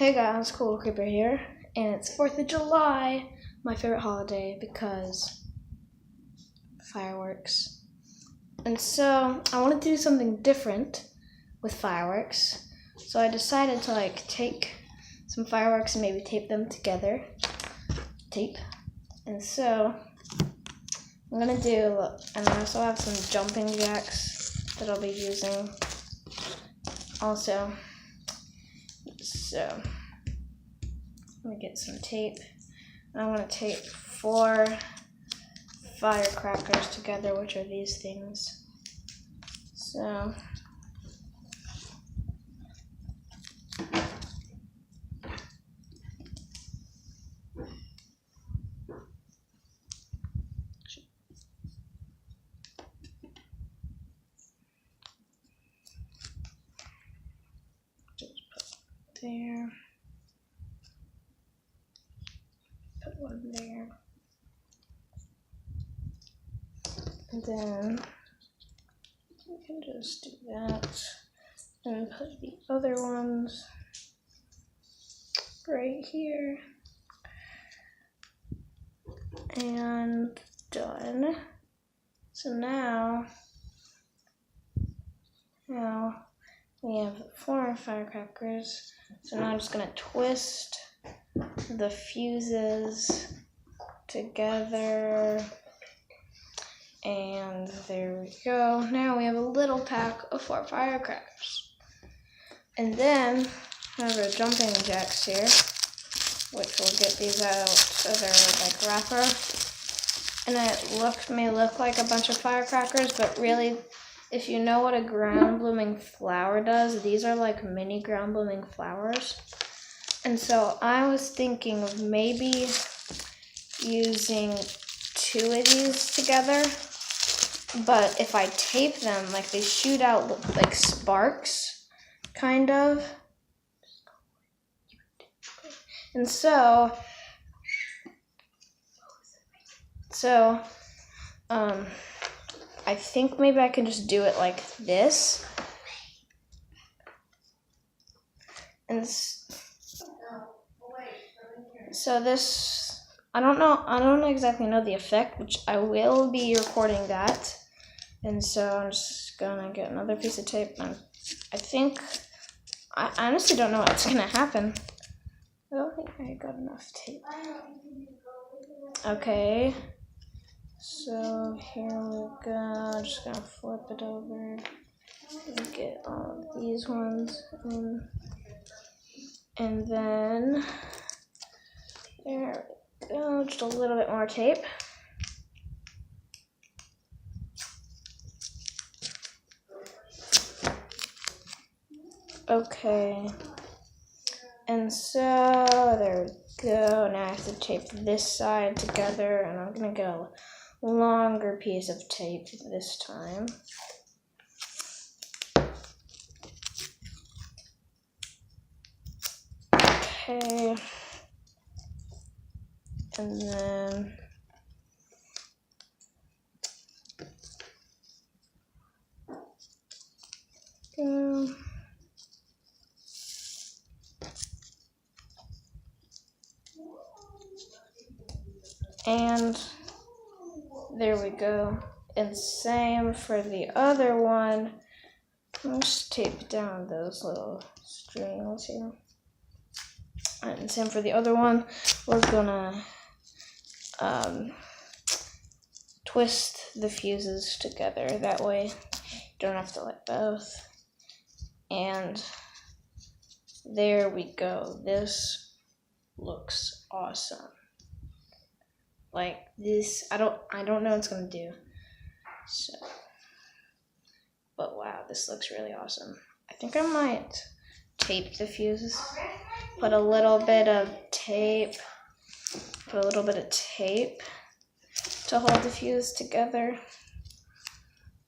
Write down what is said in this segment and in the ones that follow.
Hey guys, Cool Creeper here, and it's 4th of July, my favorite holiday because fireworks. And so I wanted to do something different with fireworks. So I decided to take some fireworks and maybe tape them together. And so I'm gonna do, and I also have some jumping jacks that I'll be using also. So let me get some tape. I want to tape 4 firecrackers together, which are these things. So just put there. Put one there. And then we can just do that and put the other ones right here. And done. So now we have 4 firecrackers. So now I'm just gonna twist the fuses together, and there we go. Now we have a little pack of 4 firecrackers. And then I have our jumping jacks here, which will get these out of their wrapper. And it may look like a bunch of firecrackers, but really, if you know what a ground blooming flower does, these are like mini ground blooming flowers. And so I was thinking of maybe using 2 of these together, but if I tape them, they shoot out like sparks, kind of. And so I think maybe I can just do it like this. And so this, I don't exactly know the effect, which I will be recording that. And so I'm just gonna get another piece of tape, and I honestly don't know what's gonna happen. I don't think I got enough tape. Okay, so here we go. I'm just gonna flip it over and get all of these ones in. And then there we go, just a little bit more tape. Okay, and so there we go. Now I have to tape this side together, and I'm gonna get a longer piece of tape this time. Okay, and then go. And there we go. And same for the other one. I'll just tape down those little strings here. And same for the other one. We're gonna twist the fuses together. That way you don't have to let both. And there we go. This looks awesome. Like this, I don't know what it's gonna do. So, but wow, this looks really awesome. I think I might tape the fuses. Put a little bit of tape to hold the fuse together.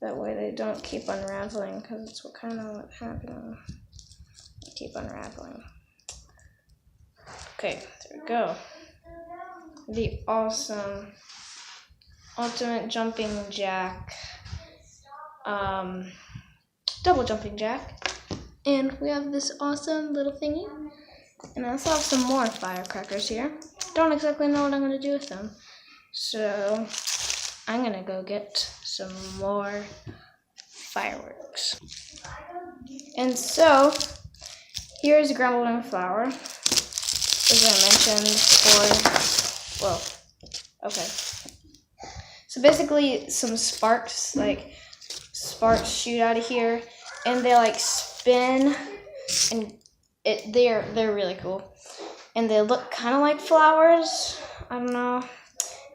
That way they don't keep unraveling, because it's what's happening. They keep unraveling. Okay, there we go. The awesome ultimate jumping jack, double jumping jack, and we have this awesome little thingy And I still have some more firecrackers here. Don't exactly know what I'm going to do with them. So I'm going to go get some more fireworks. And so here's ground balloon flour, as I mentioned before. Well, okay. So basically some sparks shoot out of here, and they like spin, and they're really cool. And they look kind of like flowers. I don't know.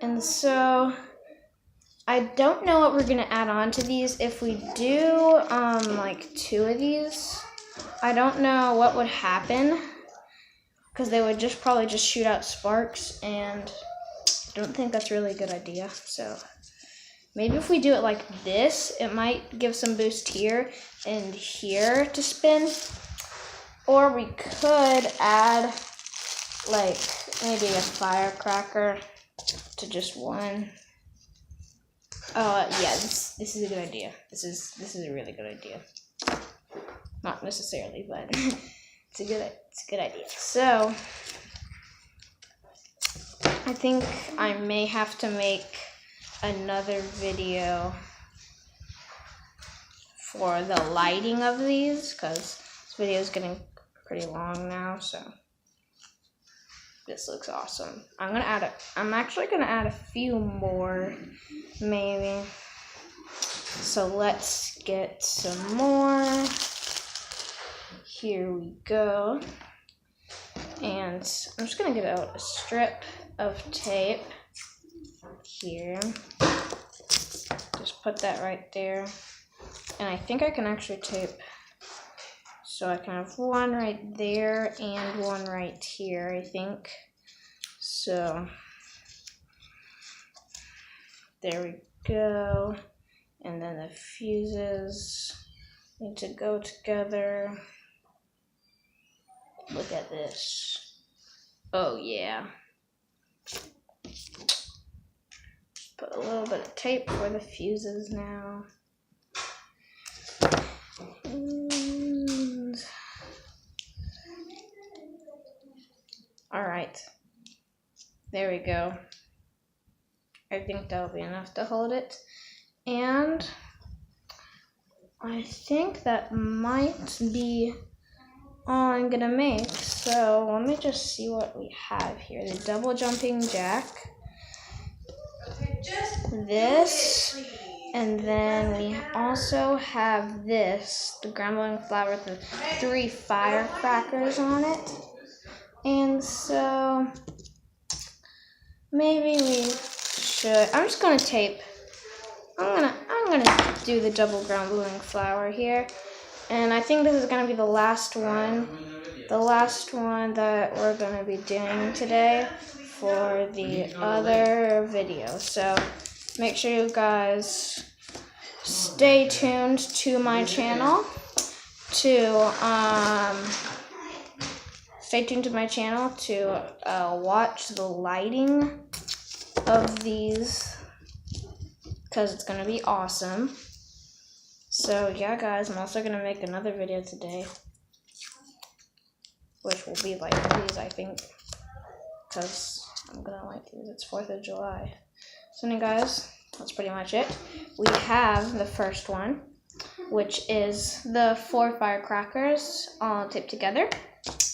And so I don't know what we're gonna add on to these. If we do like 2 of these, I don't know what would happen, because they would probably just shoot out sparks, and I don't think that's really a good idea. So maybe if we do it like this, it might give some boost here and here to spin. Or we could add like maybe a firecracker to just one. Oh yeah, this is a good idea. This is a really good idea. Not necessarily, but it's a good idea. So I think I may have to make another video for the lighting of these, because this video is getting pretty long now. So this looks awesome. I'm actually gonna add a few more, maybe. So let's get some more. Here we go. And I'm just gonna get out a strip of tape here. Just put that right there. And I think I can actually tape, so I can have one right there and one right here, I think. So there we go. And then the fuses need to go together. Look at this. Oh yeah. Put a little bit of tape for the fuses now. Alright. There we go. I think that'll be enough to hold it. And I think that might be all I'm gonna make. So let me just see what we have here. The double jumping jack, this, and then we also have this, the ground balloon flour with the 3 firecrackers on it. And so maybe we should, I'm just gonna tape. I'm gonna do the double ground balloon flour here. And I think this is gonna be the last one that we're gonna be doing today for the other video. So make sure you guys stay tuned to my channel to watch the lighting of these, because it's gonna be awesome. So yeah guys, I'm also gonna make another video today, which will be like these, I think, because I'm gonna like these. It's 4th of July. So anyway guys, that's pretty much it. We have the first one, which is the 4 firecrackers all taped together.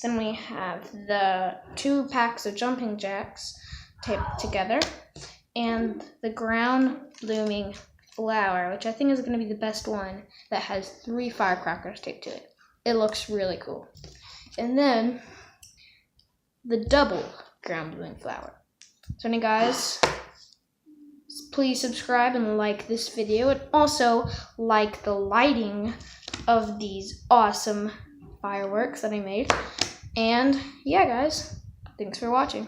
Then we have the 2 packs of jumping jacks taped together, and the ground looming flour, which I think is going to be the best one, that has 3 firecrackers taped to it. It looks really cool. And then the double ground balloon flour. So anyway guys, please subscribe and like this video, and also like the lighting of these awesome fireworks that I made. And yeah guys, thanks for watching.